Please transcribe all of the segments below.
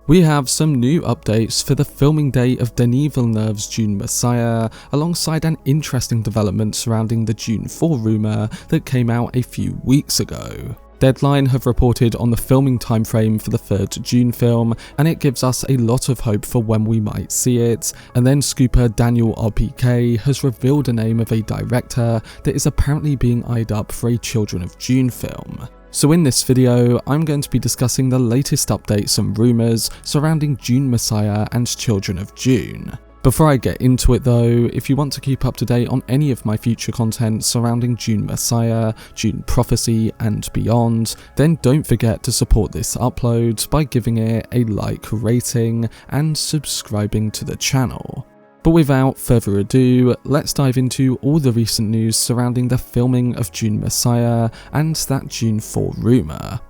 We have some new updates for the filming day of Denis Villeneuve's Dune Messiah, alongside an interesting development surrounding the Dune 4 rumour that came out a few weeks ago. Deadline have reported on the filming timeframe for the third Dune film, and it gives us a lot of hope for when we might see it. And then scooper Daniel RPK has revealed the name of a director that is apparently being eyed up for a Children of Dune film. So in this video, I'm going to be discussing the latest updates and rumours surrounding Dune Messiah and Children of Dune. Before I get into it though, if you want to keep up to date on any of my future content surrounding Dune Messiah, Dune Prophecy and beyond, then don't forget to support this upload by giving it a like, rating and subscribing to the channel. But without further ado, let's dive into all the recent news surrounding the filming of Dune Messiah and that Dune 4 rumour.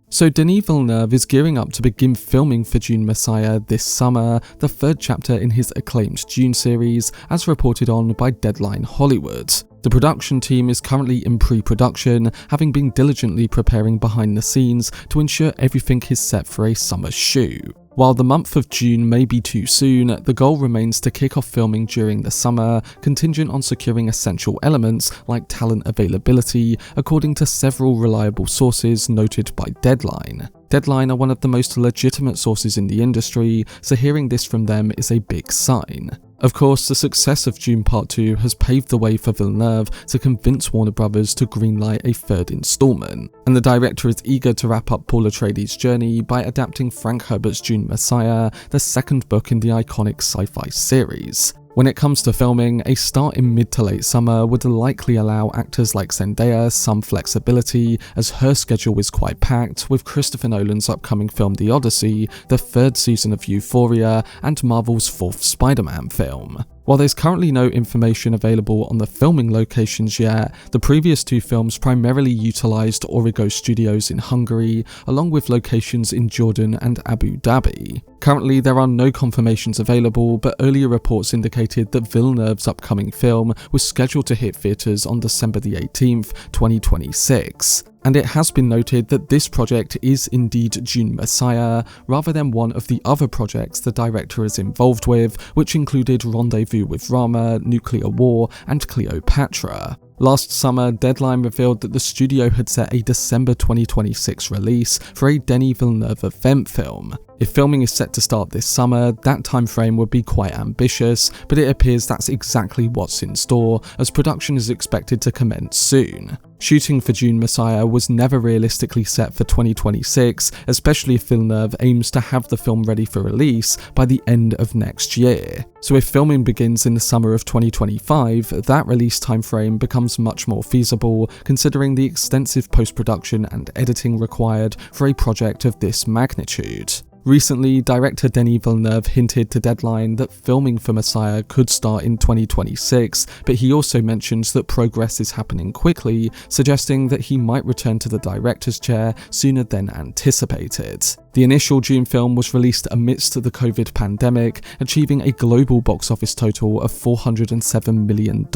So Denis Villeneuve is gearing up to begin filming for Dune Messiah this summer, the third chapter in his acclaimed Dune series, as reported on by Deadline Hollywood. The production team is currently in pre-production, having been diligently preparing behind the scenes to ensure everything is set for a summer shoot. While the month of June may be too soon, the goal remains to kick off filming during the summer, contingent on securing essential elements like talent availability, according to several reliable sources noted by Deadline. Deadline are one of the most legitimate sources in the industry, so hearing this from them is a big sign. Of course, the success of Dune Part 2 has paved the way for Villeneuve to convince Warner Bros. To greenlight a third installment, and the director is eager to wrap up Paul Atreides' journey by adapting Frank Herbert's Dune Messiah, the second book in the iconic sci-fi series. When it comes to filming, a start in mid to late summer would likely allow actors like Zendaya some flexibility, as her schedule is quite packed with Christopher Nolan's upcoming film The Odyssey, the third season of Euphoria, and Marvel's fourth Spider-Man film. While there's currently no information available on the filming locations yet, the previous two films primarily utilised Origo Studios in Hungary, along with locations in Jordan and Abu Dhabi. Currently there are no confirmations available, but earlier reports indicated that Villeneuve's upcoming film was scheduled to hit theatres on December the 18th, 2026. And it has been noted that this project is indeed Dune Messiah, rather than one of the other projects the director is involved with, which included Rendezvous with Rama, Nuclear War, and Cleopatra. Last summer, Deadline revealed that the studio had set a December 2026 release for a Denis Villeneuve event film. If filming is set to start this summer, that timeframe would be quite ambitious, but it appears that's exactly what's in store, as production is expected to commence soon. Shooting for Dune Messiah was never realistically set for 2026, especially if Villeneuve aims to have the film ready for release by the end of next year. So if filming begins in the summer of 2025, that release timeframe becomes much more feasible, considering the extensive post-production and editing required for a project of this magnitude. Recently, director Denis Villeneuve hinted to Deadline that filming for Messiah could start in 2026, but he also mentions that progress is happening quickly, suggesting that he might return to the director's chair sooner than anticipated. The initial Dune film was released amidst the COVID pandemic, achieving a global box office total of $407 million.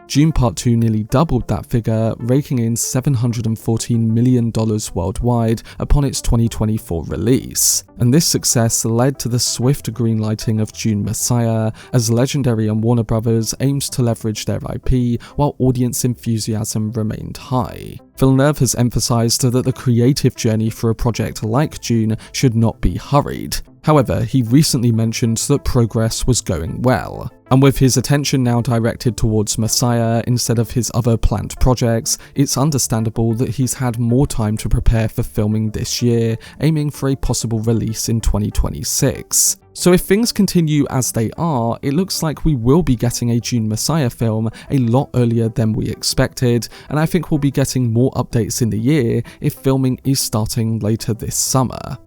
Dune Part 2 nearly doubled that figure, raking in $714 million worldwide upon its 2024 release. And this success led to the swift greenlighting of Dune Messiah, as Legendary and Warner Bros. Aims to leverage their IP while audience enthusiasm remained high. Villeneuve has emphasised that the creative journey for a project like Dune should not be hurried. However, he recently mentioned that progress was going well. And with his attention now directed towards Messiah instead of his other planned projects, it's understandable that he's had more time to prepare for filming this year, aiming for a possible release in 2026. So if things continue as they are, it looks like we will be getting a Dune Messiah film a lot earlier than we expected, and I think we'll be getting more updates in the year if filming is starting later this summer.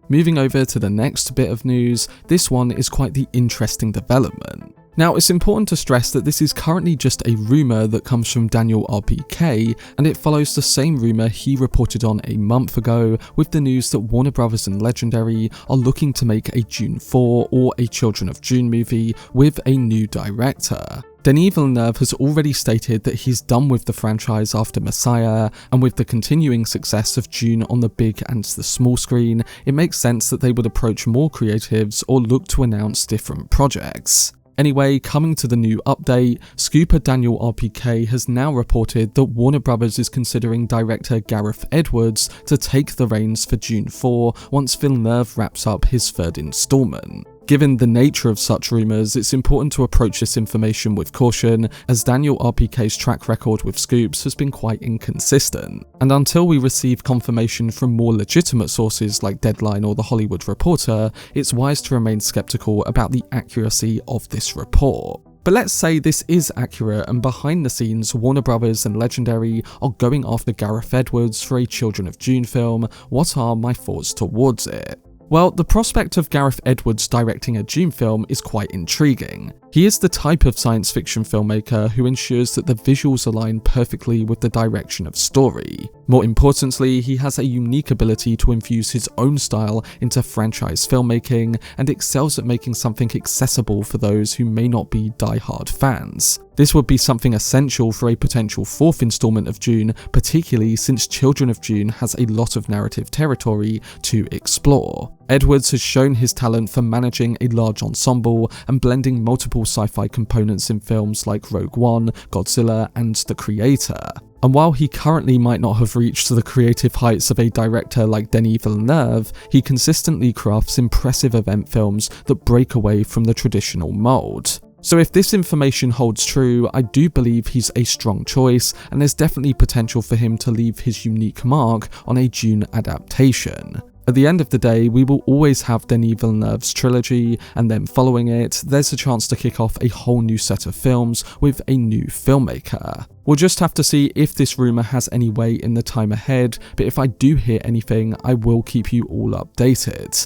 Moving over to the next bit of news, this one is quite the interesting development. Now, it's important to stress that this is currently just a rumour that comes from Daniel RPK, and it follows the same rumour he reported on a month ago with the news that Warner Bros. And Legendary are looking to make a Dune 4 or a Children of Dune movie with a new director. Denis Villeneuve has already stated that he's done with the franchise after Messiah, and with the continuing success of Dune on the big and the small screen, it makes sense that they would approach more creatives or look to announce different projects. Anyway, coming to the new update, scooper Daniel RPK has now reported that Warner Bros. Is considering director Gareth Edwards to take the reins for Dune 4 once Villeneuve wraps up his third installment. Given the nature of such rumours, it's important to approach this information with caution, as Daniel RPK's track record with scoops has been quite inconsistent. And until we receive confirmation from more legitimate sources like Deadline or The Hollywood Reporter, it's wise to remain skeptical about the accuracy of this report. But let's say this is accurate, and behind the scenes Warner Bros. And Legendary are going after Gareth Edwards for a Children of Dune film. What are my thoughts towards it? Well, the prospect of Gareth Edwards directing a Dune film is quite intriguing. He is the type of science fiction filmmaker who ensures that the visuals align perfectly with the direction of story. More importantly, he has a unique ability to infuse his own style into franchise filmmaking and excels at making something accessible for those who may not be die-hard fans. This would be something essential for a potential fourth installment of Dune, particularly since Children of Dune has a lot of narrative territory to explore. Edwards has shown his talent for managing a large ensemble and blending multiple sci-fi components in films like Rogue One, Godzilla, and The Creator. And while he currently might not have reached the creative heights of a director like Denis Villeneuve, he consistently crafts impressive event films that break away from the traditional mold. So if this information holds true, I do believe he's a strong choice, and there's definitely potential for him to leave his unique mark on a Dune adaptation. At the end of the day, we will always have Denis Villeneuve's trilogy, and then following it, there's a chance to kick off a whole new set of films with a new filmmaker. We'll just have to see if this rumour has any weight in the time ahead, but if I do hear anything, I will keep you all updated.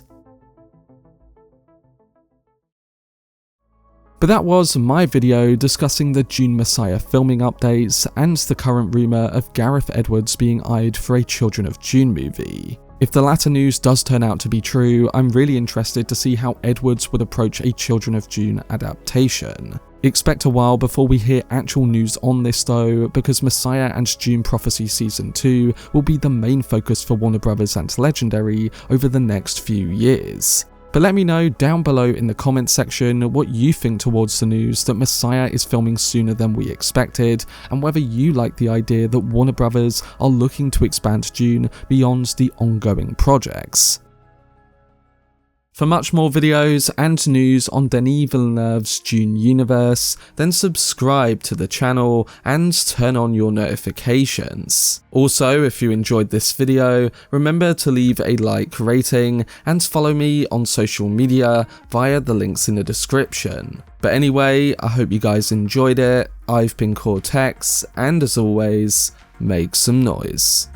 But that was my video discussing the Dune Messiah filming updates and the current rumour of Gareth Edwards being eyed for a Children of Dune movie. If the latter news does turn out to be true, I'm really interested to see how Edwards would approach a Children of Dune adaptation. Expect a while before we hear actual news on this though, because Messiah and Dune Prophecy Season 2 will be the main focus for Warner Bros. And Legendary over the next few years. But let me know down below in the comments section what you think towards the news that Messiah is filming sooner than we expected, and whether you like the idea that Warner Bros. Are looking to expand Dune beyond the ongoing projects. For much more videos and news on Denis Villeneuve's Dune universe, then subscribe to the channel and turn on your notifications. Also, if you enjoyed this video, remember to leave a like, rating, and follow me on social media via the links in the description. But anyway, I hope you guys enjoyed it. I've been Cortex, and as always, make some noise.